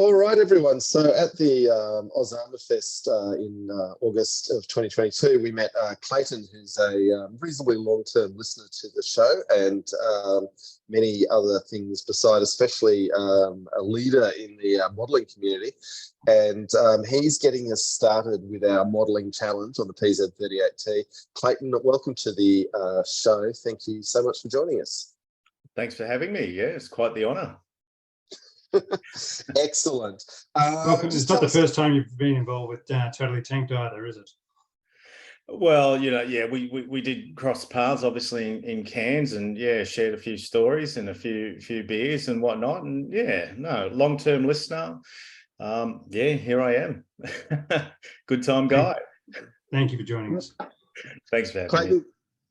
All right, everyone. So at the Armor Fest in August of 2022, we met Clayton, who's a reasonably long-term listener to the show and many other things beside, especially a leader in the modelling community. And he's getting us started with our modelling challenge on the PZ38T. Clayton, welcome to the show. Thank you so much for joining us. Thanks for having me. Yeah, it's quite the honour. Excellent. Welcome. It's not the first time you've been involved with Totally Tanked either, is it? Well, yeah, we did cross paths obviously in Cairns, and yeah, shared a few stories and a few beers and whatnot. And yeah, no, long-term listener. Yeah, here I am. Good time guy. Thank you for joining us. Thanks for having Clayton, me.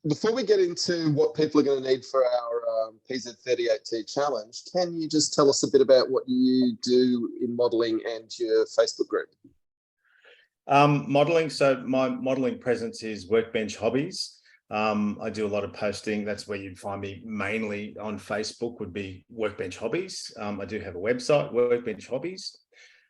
before we get into what people are going to need for our PZ38T challenge, can you just tell us a bit about what you do in modelling and your Facebook group? Modelling. So my modelling presence is Workbench Hobbies. I do a lot of posting. That's where you'd find me mainly on Facebook, would be Workbench Hobbies. I do have a website, Workbench Hobbies,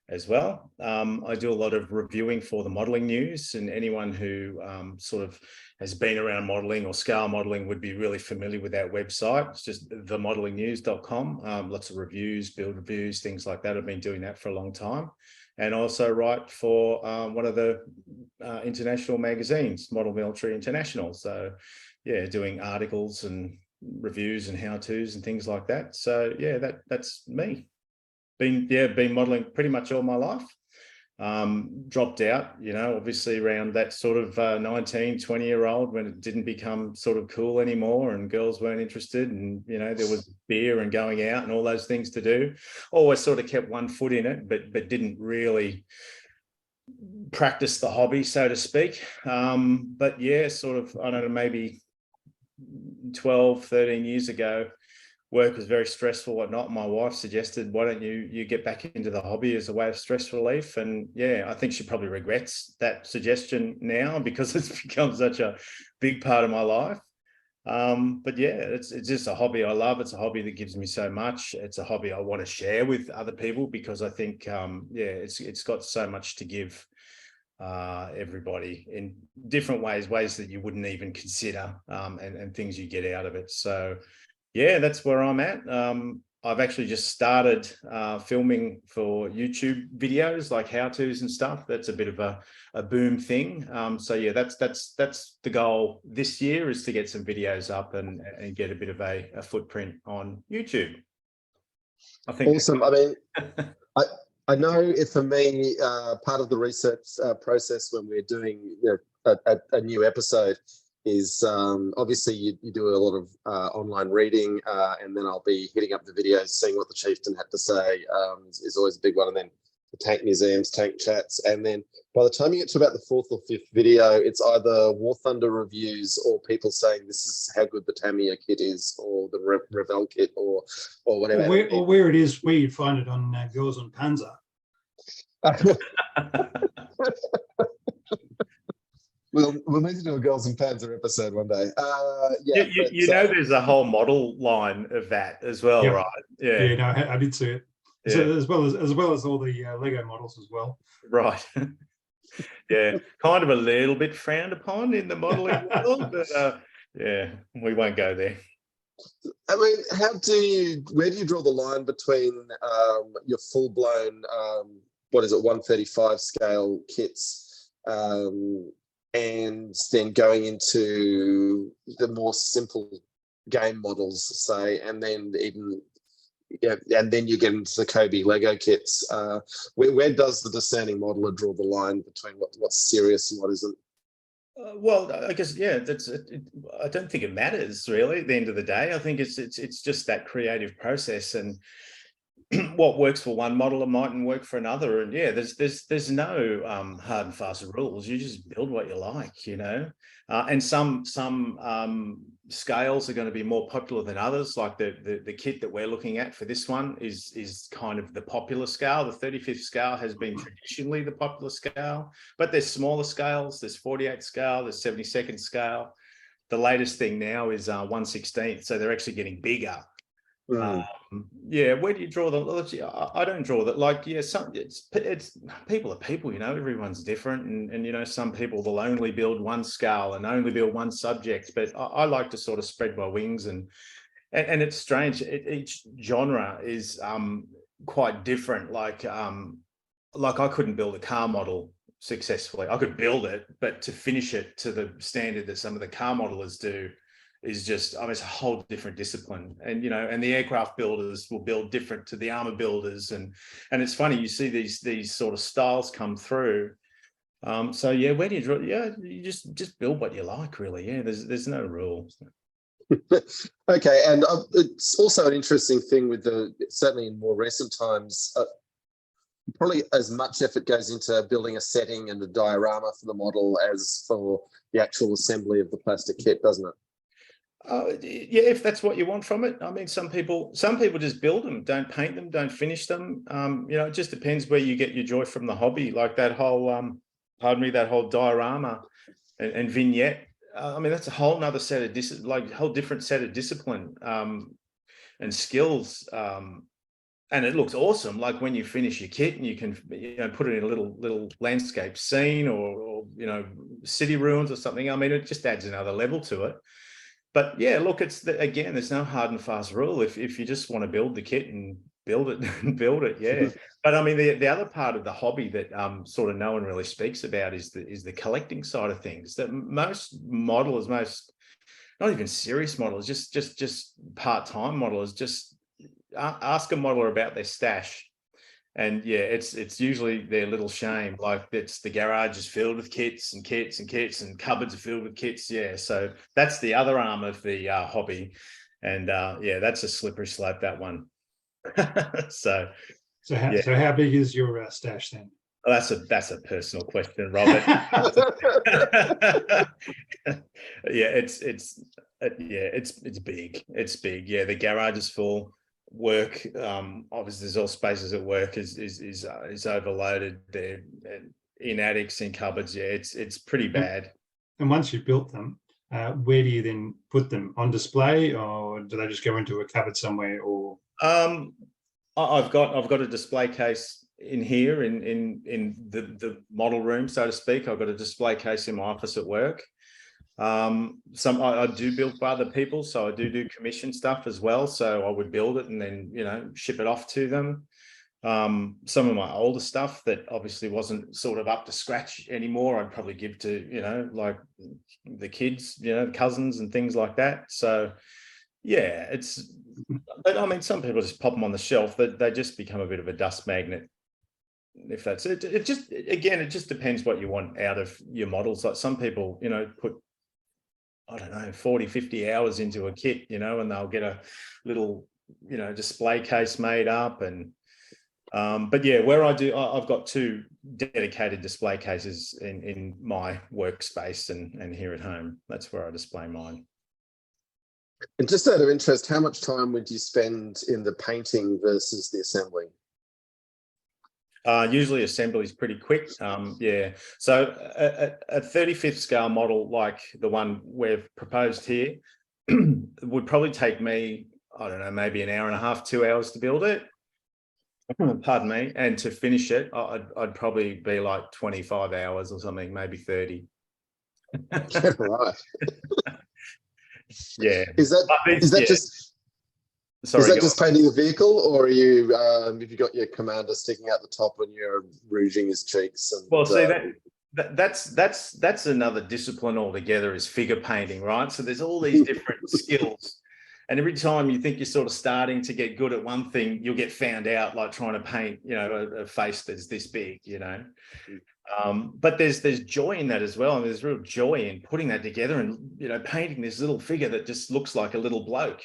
as well. I do a lot of reviewing for the modelling news, and anyone who sort of has been around modelling or scale modelling would be really familiar with that website. It's just themodelingnews.com. Lots of reviews, build reviews, things like that. I've been doing that for a long time. And also write for one of the international magazines, Model Military International. So yeah, doing articles and reviews and how-tos and things like that. So yeah, that's me. Been modelling pretty much all my life. Dropped out, obviously around that sort of 19, 20-year-old, when it didn't become sort of cool anymore and girls weren't interested, and there was beer and going out and all those things to do. Always sort of kept one foot in it, but didn't really practice the hobby, so to speak. But yeah, sort of, I don't know, maybe 12, 13 years ago, work was very stressful, whatnot. My wife suggested, why don't you get back into the hobby as a way of stress relief? And yeah, I think she probably regrets that suggestion now, because it's become such a big part of my life. But yeah, it's just a hobby I love. It's a hobby that gives me so much. It's a hobby I want to share with other people, because I think, it's got so much to give everybody in different ways that you wouldn't even consider, and things you get out of it. So yeah, that's where I'm at. I've actually just started filming for YouTube videos, like how-tos and stuff. That's a bit of a boom thing. So yeah, that's the goal this year, is to get some videos up and get a bit of a footprint on YouTube. I think awesome. I mean, I know if for me, part of the research process when we're doing a new episode is obviously you do a lot of online reading, and then I'll be hitting up the videos, seeing what the chieftain had to say, is always a big one. And then the tank museums, tank chats. And then by the time you get to about the 4th or 5th video, it's either War Thunder reviews or people saying this is how good the Tamiya kit is, or the Revell kit, or whatever. Or where it is, where you find it on Girls on Panzer. We'll need to do a Girls and Panzer episode one day. Yeah, there's a whole model line of that as well, yep. Right? Yeah. Yeah, no, I did see it. Yeah. So as well as all the Lego models as well. Right. Yeah, kind of a little bit frowned upon in the modelling world, but yeah, we won't go there. I mean, where do you draw the line between your full-blown, 135 scale kits, and then going into the more simple game models, say, and then and then you get into the Kobe Lego kits? Where does the discerning modeler draw the line between what's serious and what isn't? Well, I guess, yeah, I don't think it matters really at the end of the day. I think it's just that creative process, and what works for one modeler mightn't work for another. And yeah, there's no hard and fast rules. You just build what you like, and some scales are going to be more popular than others. Like the kit that we're looking at for this one is kind of the popular scale. The 35th scale has been traditionally the popular scale, but there's smaller scales. There's 48th scale, there's 72nd scale. The latest thing now is 1/16th, so they're actually getting bigger. Mm. Yeah, where do you draw the logic? I don't draw that. Like, yeah, it's people are people, everyone's different, and some people will only build one scale and only build one subject. But I like to sort of spread my wings, and it's strange. Each genre is quite different. Like I couldn't build a car model successfully. I could build it, but to finish it to the standard that some of the car modelers do is just, it's a whole different discipline. And the aircraft builders will build different to the armor builders. And it's funny, you see these sort of styles come through. So yeah, where do you draw? Yeah, you just build what you like, really. Yeah, there's no rules. Okay, and it's also an interesting thing with certainly in more recent times, probably as much effort goes into building a setting and a diorama for the model as for the actual assembly of the plastic kit, doesn't it? Yeah, if that's what you want from it. I mean, some people just build them, don't paint them, don't finish them. It just depends where you get your joy from the hobby. Like that whole, that whole diorama and vignette. I mean, that's a whole nother set of whole different set of discipline and skills. And it looks awesome. Like when you finish your kit and you can, put it in a little landscape scene or city ruins or something. I mean, it just adds another level to it. But yeah, look, again, there's no hard and fast rule. If you just want to build the kit and build it, yeah. But I mean, the other part of the hobby that sort of no one really speaks about is the collecting side of things. That most modelers, not even serious modelers, just part-time modelers, just ask a modeler about their stash. And yeah, it's usually their little shame. Like it's the garage is filled with kits and kits and kits, and cupboards are filled with kits. Yeah, so that's the other arm of the hobby, and yeah, that's a slippery slope, that one. So how big is your stash then? That's a personal question, Robert. Yeah, it's big. It's big. Yeah, the garage is full. Work, obviously there's all spaces at work is overloaded there, in attics, in cupboards. Yeah, it's pretty bad. And once you've built them, where do you then put them? On display, or do they just go into a cupboard somewhere? Or I've got a display case in here in the model room, so to speak. I've got a display case in my office at work. I do build for other people, so I do commission stuff as well. So I would build it and then ship it off to them. Some of my older stuff that obviously wasn't sort of up to scratch anymore, I'd probably give to like the kids, cousins and things like that. So yeah, but I mean, some people just pop them on the shelf. That they just become a bit of a dust magnet. If that's it, it just depends what you want out of your models. Like some people, put, I don't know, 40, 50 hours into a kit, and they'll get a little, display case made up. And, but yeah, I've got 2 dedicated display cases in my workspace and here at home. That's where I display mine. And just out of interest, how much time would you spend in the painting versus the assembly? Usually assembly is pretty quick. Yeah. So a 35th scale model like the one we've proposed here would probably take me, I don't know, maybe an hour and a half, 2 hours to build it. Pardon me. And to finish it, I'd probably be like 25 hours or something, maybe 30. Right. Yeah. Is that just? Sorry, is that just painting the vehicle, or are you have you got your commander sticking out the top and you're rouging his cheeks? And, well, see that's another discipline altogether, is figure painting, right? So there's all these different skills, and every time you think you're sort of starting to get good at one thing, you'll get found out, like trying to paint, a face that's this big, But there's joy in that as well, and there's real joy in putting that together and painting this little figure that just looks like a little bloke,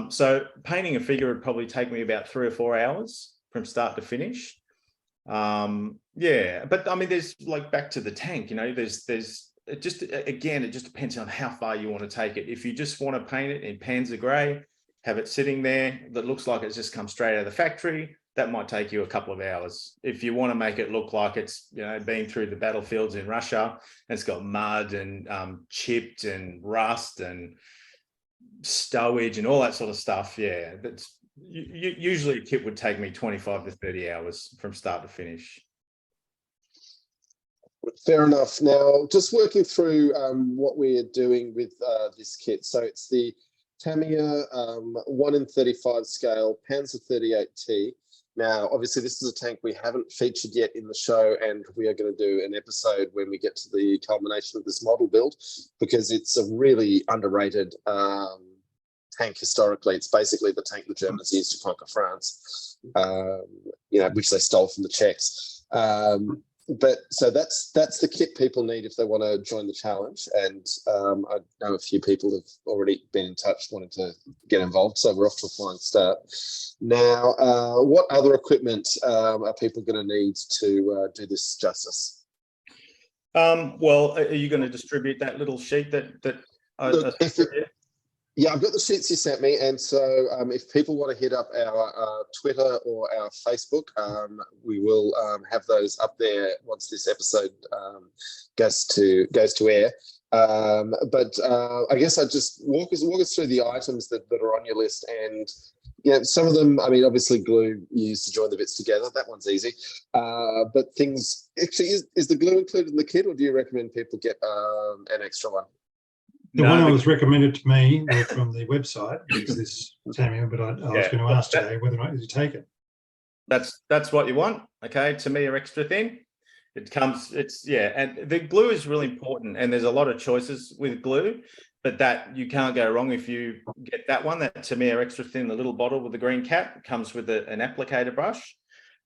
So painting a figure would probably take me about 3 or 4 hours from start to finish. Yeah, but I mean, there's like back to the tank, it just depends on how far you want to take it. If you just want to paint it in Panzer Grey, have it sitting there that looks like it's just come straight out of the factory, that might take you a couple of hours. If you want to make it look like it's been through the battlefields in Russia, and it's got mud and chipped and rust and stowage and all that sort of stuff. Yeah, that's usually a kit would take me 25 to 30 hours from start to finish. Fair enough. Now, just working through what we're doing with this kit. So it's the Tamiya 1 in 35 scale Panzer 38T. Now, obviously, this is a tank we haven't featured yet in the show, and we are going to do an episode when we get to the culmination of this model build, because it's a really underrated tank historically. It's basically the tank the Germans used to conquer France, which they stole from the Czechs. But so that's the kit people need if they want to join the challenge. And I know a few people have already been in touch wanting to get involved, so we're off to a flying start. Now, what other equipment are people going to need to do this justice? Well, are you going to distribute that little sheet that Yeah, I've got the sheets you sent me, and so if people want to hit up our Twitter or our Facebook, we will have those up there once this episode goes to air. But I guess I just walk us through the items that are on your list, and some of them. I mean, obviously, glue you use to join the bits together. That one's easy. But things actually is the glue included in the kit, or do you recommend people get an extra one? The one that was recommended to me from the website is this Tamiya, but I was going to ask today whether or not you take it. That's what you want. Okay, Tamiya extra thin. And the glue is really important, and there's a lot of choices with glue, but that you can't go wrong if you get that one, that Tamiya extra thin, the little bottle with the green cap. It comes with an applicator brush.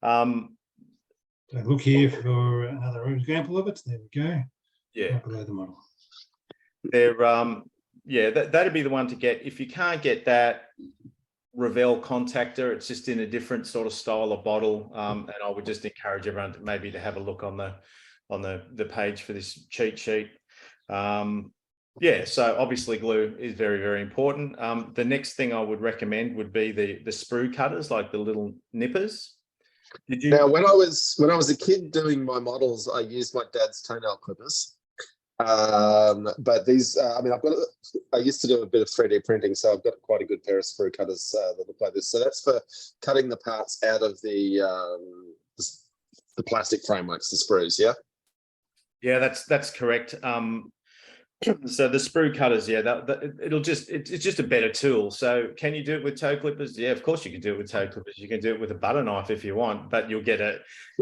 So look here for another example of it. There we go. Yeah. Below the model. That'd be the one to get. If you can't get that Revell contactor, it's just in a different sort of style of bottle, and I would just encourage everyone to have a look on the page for this cheat sheet. So obviously glue is very, very important. The next thing I would recommend would be the sprue cutters, like the little nippers. Now, when I was a kid doing my models, I used my dad's toenail clippers. But these, I used to do a bit of 3D printing, so I've got quite a good pair of sprue cutters that look like this. So that's for cutting the parts out of the plastic frameworks, the sprues, yeah? Yeah, that's correct. So the sprue cutters, it's just a better tool. So can you do it with toe clippers? Yeah, of course you can do it with toe clippers. You can do it with a butter knife if you want, but you'll get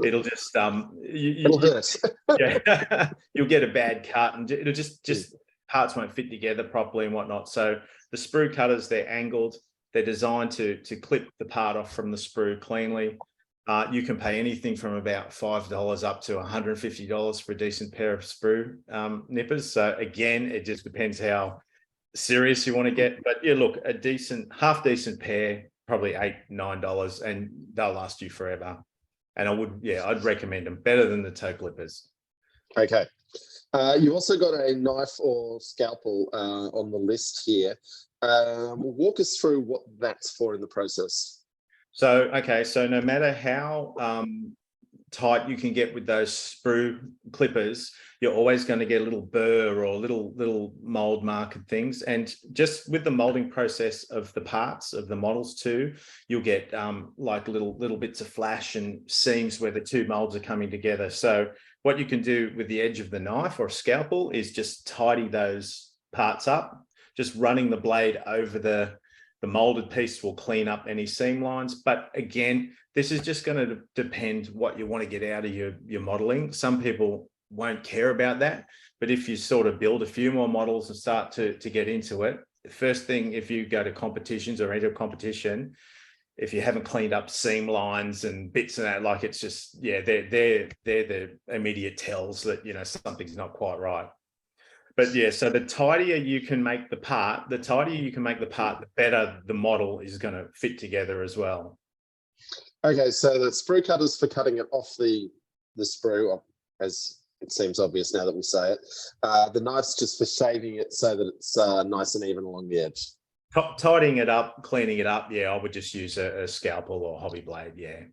it'll just it'll hurt. Yeah, you'll get a bad cut, and it'll just parts won't fit together properly and whatnot. So the sprue cutters, they're angled. They're designed to clip the part off from the sprue cleanly. You can pay anything from about $5 up to $150 for a decent pair of sprue nippers. So again, it just depends how serious you want to get. But yeah, look, half decent pair, probably $8-9, and they'll last you forever. And I'd recommend them, better than the toe clippers. Okay. You've also got a knife or scalpel on the list here. Walk us through what that's for in the process. So no matter how tight you can get with those sprue clippers, you're always going to get a little burr or little mold mark and things. And just with the molding process of the parts of the models too, you'll get like little bits of flash and seams where the two molds are coming together. So what you can do with the edge of the knife or scalpel is just tidy those parts up. Just running the blade over the molded piece will clean up any seam lines. But again, this is just going to depend what you want to get out of your modeling. Some people won't care about that, but if you sort of build a few more models and start to get into it, the first thing, if you go to competitions or enter a competition, if you haven't cleaned up seam lines and bits of that, like it's just, they're the immediate tells that, something's not quite right. But yeah, so the tidier you can make the part, the better the model is going to fit together as well. Okay, so the sprue cutters for cutting it off the sprue, as it seems obvious now that we say it. The knife's just for shaving it so that it's nice and even along the edge. Tidying it up, cleaning it up, I would just use a scalpel or hobby blade,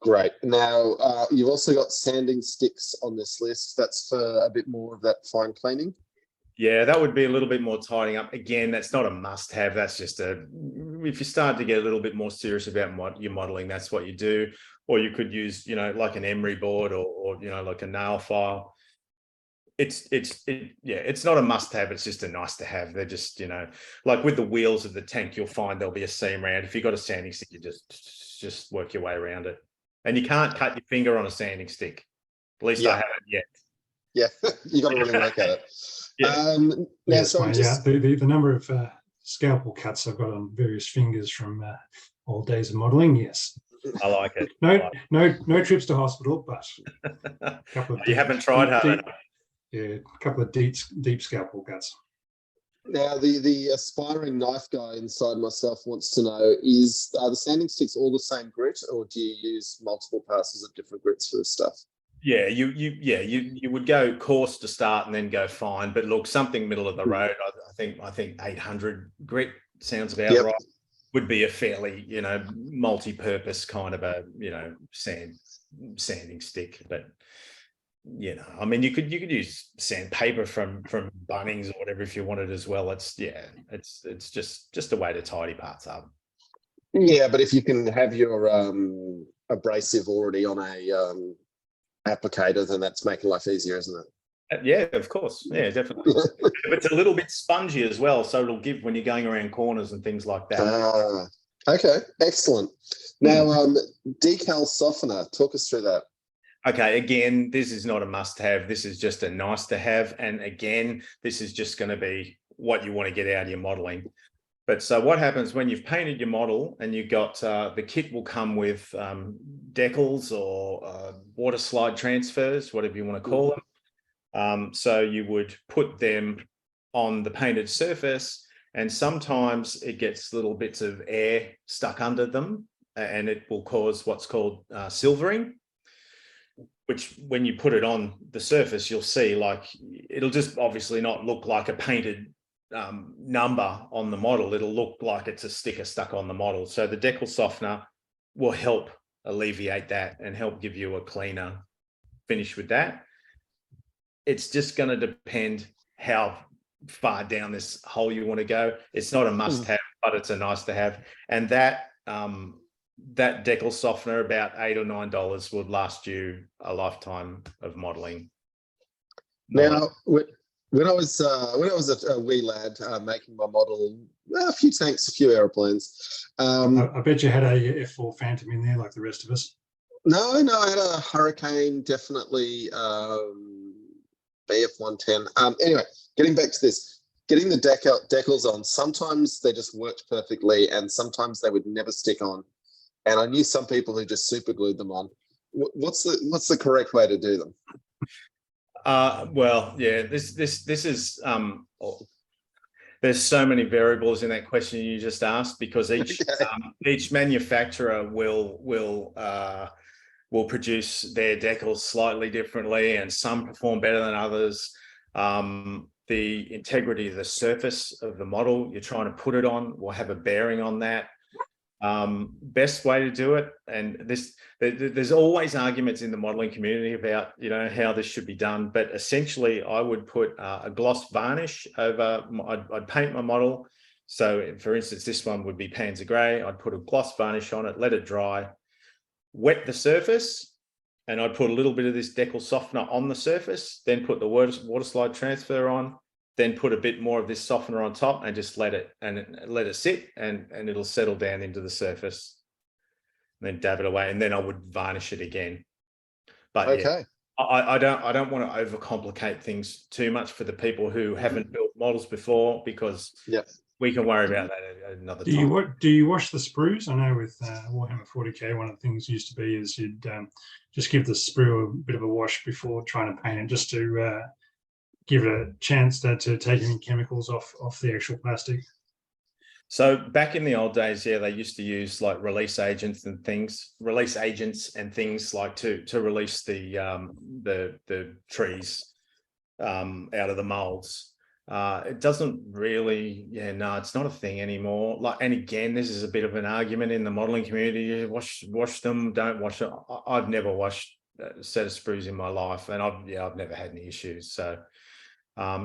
Great. Now, you've also got sanding sticks on this list. That's for a bit more of that fine cleaning. Yeah, that would be a little bit more tidying up. Again, that's not a must-have. That's just if you start to get a little bit more serious about your modeling, that's what you do. Or you could use, like an emery board or like a nail file. It's not a must-have. It's just a nice to have. They're just, like with the wheels of the tank, you'll find there'll be a seam around. If you've got a sanding stick, you just work your way around it. And you can't cut your finger on a sanding stick. At least I haven't yet. Yeah, you got to really work at it. Yeah. Yes, so the number of scalpel cuts I've got on various fingers from old days of modelling. Yes, I like it. No trips to hospital, but a couple of you haven't tried hard enough. Yeah, a couple of deep scalpel cuts. Now, the aspiring knife guy inside myself wants to know: are the sanding sticks all the same grit, or do you use multiple passes of different grits for this stuff? Yeah, you would go coarse to start and then go fine. But look, something middle of the road. I think 800 grit sounds about right. Would be a fairly multi-purpose kind of a sanding stick. But I mean, you could use sandpaper from Bunnings or whatever if you wanted as well. It's just a way to tidy parts up. Yeah, but if you can have your abrasive already on a applicator, then that's making life easier, isn't it? Yeah, of course. Yeah, definitely. It's a little bit spongy as well, so it'll give when you're going around corners and things like that. Okay, excellent. Now, decal softener, talk us through that. Okay, again, this is not a must-have. This is just a nice-to-have. And again, this is just going to be what you want to get out of your modelling. But so what happens when you've painted your model and you've got the kit will come with decals or water slide transfers, whatever you want to call them. So you would put them on the painted surface, and sometimes it gets little bits of air stuck under them, and it will cause what's called silvering, which when you put it on the surface, you'll see it'll just obviously not look like a painted number on the model. It'll look like it's a sticker stuck on the model. So the decal softener will help alleviate that and help give you a cleaner finish with that. It's just going to depend how far down this hole you want to go. It's not a must-have, but it's a nice to have. And that decal softener, about $8 or $9, would last you a lifetime of modelling. Now, when I was a wee lad making my model, a few tanks, a few aeroplanes. I bet you had a F4 Phantom in there like the rest of us. No, I had a Hurricane, definitely BF-110. Anyway, getting back to this, getting the decals on, sometimes they just worked perfectly and sometimes they would never stick on. And I knew some people who just super glued them on. What's the correct way to do them? Well, yeah, this is there's so many variables in that question you just asked, because each manufacturer will produce their decals slightly differently, and some perform better than others. The integrity of the surface of the model you're trying to put it on will have a bearing on that. Best way to do it, and there's always arguments in the modeling community about how this should be done, but essentially I would put a gloss varnish over. I'd paint my model. So for instance, this one would be Panzer Grey. I'd put a gloss varnish on it, let it dry, wet the surface, and I'd put a little bit of this decal softener on the surface, then put the water slide transfer on, then put a bit more of this softener on top and just let it sit, and it'll settle down into the surface. And then dab it away, and then I would varnish it again. But okay. Yeah, I don't want to overcomplicate things too much for the people who haven't built models before, because we can worry about that at another time. Do you wash the sprues? I know with Warhammer 40k, one of the things used to be is you'd just give the sprue a bit of a wash before trying to paint it, just to give it a chance to take any chemicals off the actual plastic. So back in the old days, they used to use like release agents and things like to release the trees out of the molds. It doesn't really, it's not a thing anymore. And again, this is a bit of an argument in the modeling community. Wash them, don't wash it. I've never washed a set of sprues in my life, and I've never had any issues. So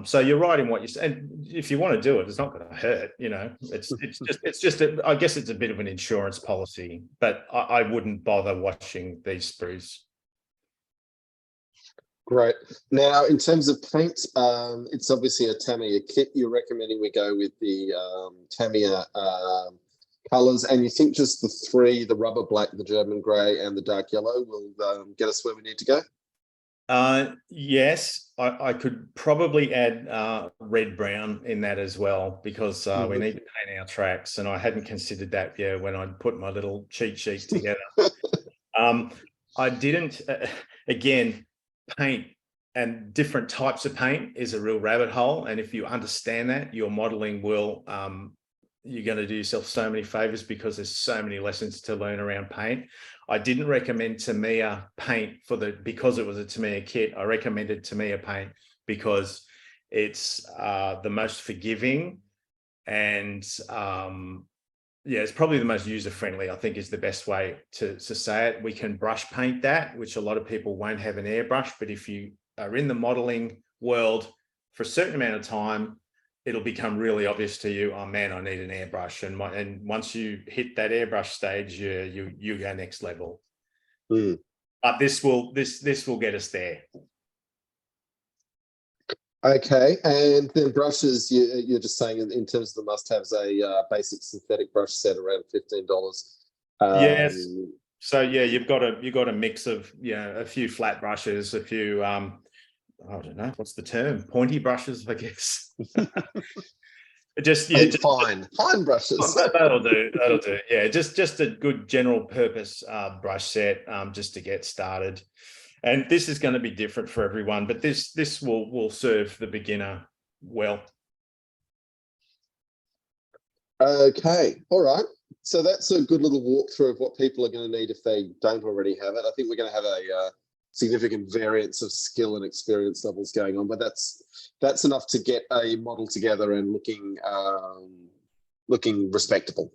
So you're right in what you said. And if you want to do it, it's not going to hurt. I guess it's a bit of an insurance policy, but I wouldn't bother washing these sprues. Great. Now, in terms of paint, it's obviously a Tamiya kit. You're recommending we go with the Tamiya colors, and you think just the three, the rubber black, the German grey, and the dark yellow will get us where we need to go? Yes, I could probably add red brown in that as well, because we need to paint our tracks, and I hadn't considered that when I put my little cheat sheet together. I didn't again, paint and different types of paint is a real rabbit hole, and if you understand that, your modeling will you're going to do yourself so many favors, because there's so many lessons to learn around paint. I didn't recommend Tamiya paint because it was a Tamiya kit. I recommended Tamiya paint because it's the most forgiving, and it's probably the most user-friendly, I think, is the best way to say it. We can brush paint that, which a lot of people won't have an airbrush, but if you are in the modeling world for a certain amount of time, it'll become really obvious to you, oh man, I need an airbrush. And once you hit that airbrush stage, you go next level. But this will get us there. Okay, and then brushes, you're just saying in terms of the must-haves, a basic synthetic brush set around $15. Yes. So you've got a mix of a few flat brushes, a few I don't know what's the term, pointy brushes, I guess. just fine brushes. That'll do. Yeah, just a good general purpose brush set, just to get started. And this is going to be different for everyone, but this will serve the beginner well. Okay, all right. So that's a good little walkthrough of what people are going to need if they don't already have it. I think we're going to have a significant variance of skill and experience levels going on, but that's enough to get a model together and looking respectable.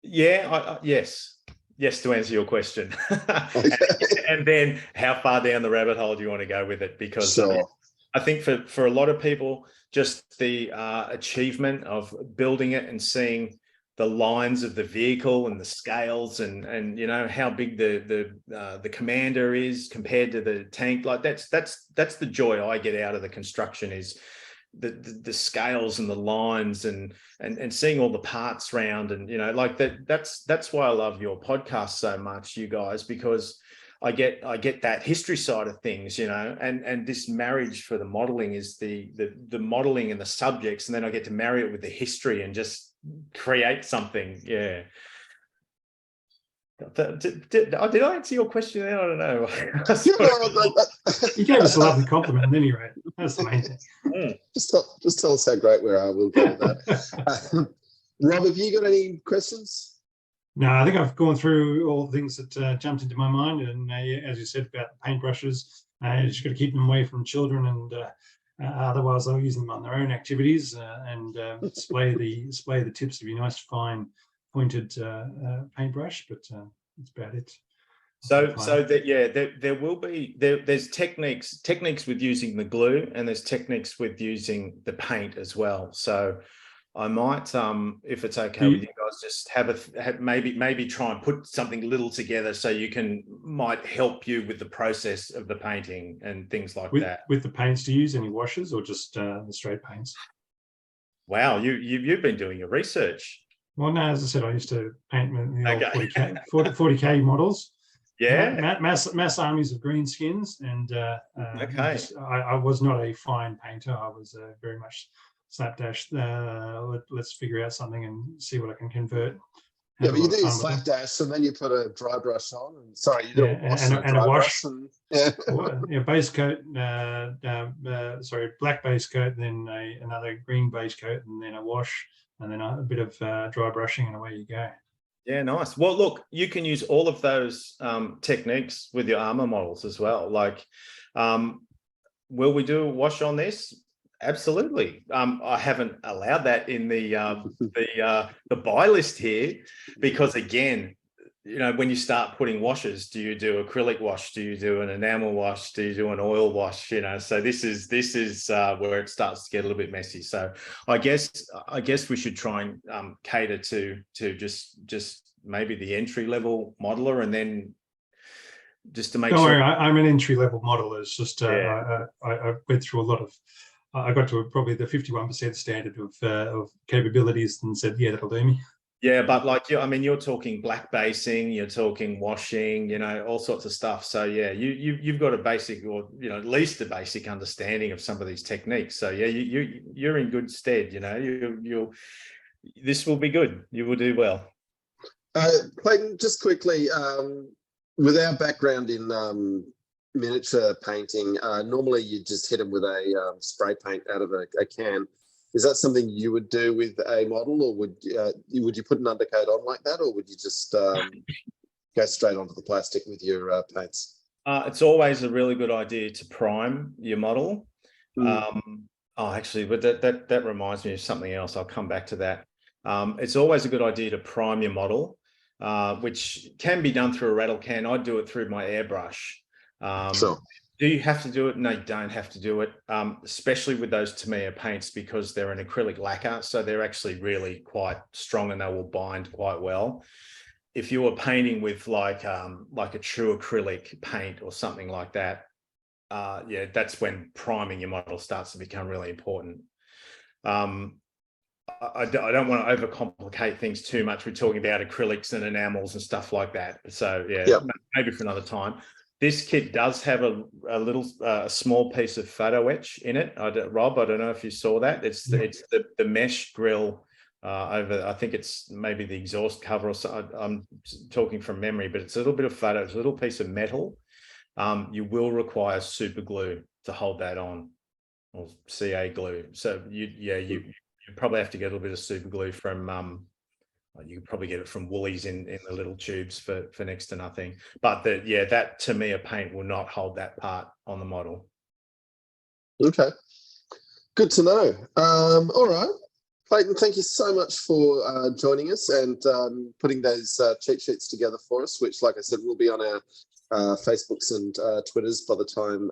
Yeah, yes, to answer your question. And then how far down the rabbit hole do you want to go with it? Because sure. I think for a lot of people, just the achievement of building it and seeing the lines of the vehicle and the scales and how big the commander is compared to the tank, like that's the joy I get out of the construction, is the scales and the lines and seeing all the parts round, and like that's why I love your podcast so much, you guys, because I get that history side of things, and this marriage for the modeling is the modeling and the subjects, and then I get to marry it with the history and just create something. Yeah. Did I answer your question there? I don't know. You gave us a lovely compliment at any rate. That's the main thing. Just tell us how great we are. We'll go with that. Rob, have you got any questions? No, I think I've gone through all the things that jumped into my mind, and as you said about the paintbrushes, you just got to keep them away from children, and otherwise they'll use them on their own activities, and display the tips to be nice, fine, pointed paintbrush, but that's about it. There will be there's techniques with using the glue, and there's techniques with using the paint as well. So I might, if it's okay with you guys, just have maybe try and put something little together so might help you with the process of the painting and things like that. With the paints, do you use any washes or just the straight paints? Wow, you've been doing your research. Well, no, as I said, I used to paint the old 40K models. Yeah, mass armies of green skins, and I was not a fine painter. I was very much slapdash. Let's figure out something and see what I can convert. Yeah, but you do slapdash, and then you put a dry brush on. And sorry, you do a wash and a wash. Base coat. Black base coat, then another green base coat, and then a wash, and then a bit of dry brushing, and away you go. Yeah, nice. Well, look, you can use all of those techniques with your armor models as well. Like, will we do a wash on this? Absolutely. I haven't allowed that in the buy list here, because again, you know, when you start putting washes, do you do acrylic wash? Do you do an enamel wash? Do you do an oil wash? You know, so this is where it starts to get a little bit messy. So I guess we should try and cater to just maybe the entry level modeler, and then just to make Don't sure. worry, I'm an entry level modeler. It's just Yeah. I went through a lot of. I got to probably the 51% standard of capabilities and said, yeah, that'll do me. Yeah, but like, I mean, you're talking black basing, you're talking washing, you know, all sorts of stuff. So yeah, you've got a basic, or you know, at least a basic understanding of some of these techniques. So yeah, you're in good stead. You know, this will be good. You will do well. Clayton, just quickly, with our background in miniature painting, normally you just hit them with a spray paint out of a can. Is that something you would do with a model, or would you put an undercoat on like that, or would you just go straight onto the plastic with your paints? It's always a really good idea to prime your model. Actually, but that reminds me of something else. I'll come back to that. It's always a good idea to prime your model, which can be done through a rattle can. I do it through my airbrush. Sure. Do you have to do it? No, you don't have to do it, especially with those Tamiya paints, because they're an acrylic lacquer. So they're actually really quite strong and they will bind quite well. If you were painting with like a true acrylic paint or something like that, yeah, that's when priming your model starts to become really important. I don't want to overcomplicate things too much. We're talking about acrylics and enamels and stuff like that. So yeah, maybe for another time. This kit does have a small piece of photo etch in it. Rob, I don't know if you saw that. It's the mesh grill over. I think it's maybe the exhaust cover or so. I'm talking from memory, but it's a little bit of photo. It's a little piece of metal. You will require super glue to hold that on, or CA glue. So you probably have to get a little bit of super glue from. You could probably get it from Woolies in the little tubes for next to nothing. But that Tamiya paint will not hold that part on the model. Okay, good to know. All right, Clayton, thank you so much for joining us and putting those cheat sheets together for us, which, like I said, will be on our Facebooks and Twitters by the time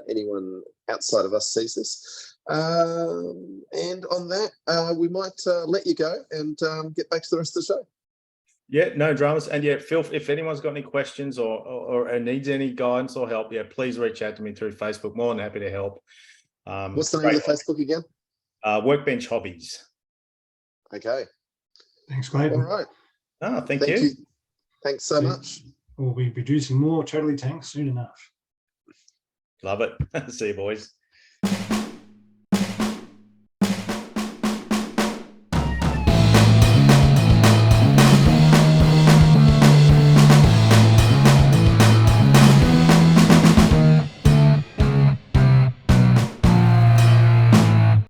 anyone outside of us sees this. And on that, we might let you go and get back to the rest of the show. Yeah, no dramas. And yeah, if anyone's got any questions or needs any guidance or help, yeah, please reach out to me through Facebook. More than happy to help. What's the name of the Facebook again? Workbench Hobbies. Okay. Thanks, Clayton. All right. Oh, thank you. Thanks so much. We'll be producing more Totally Tanks soon enough. Love it. See you, boys.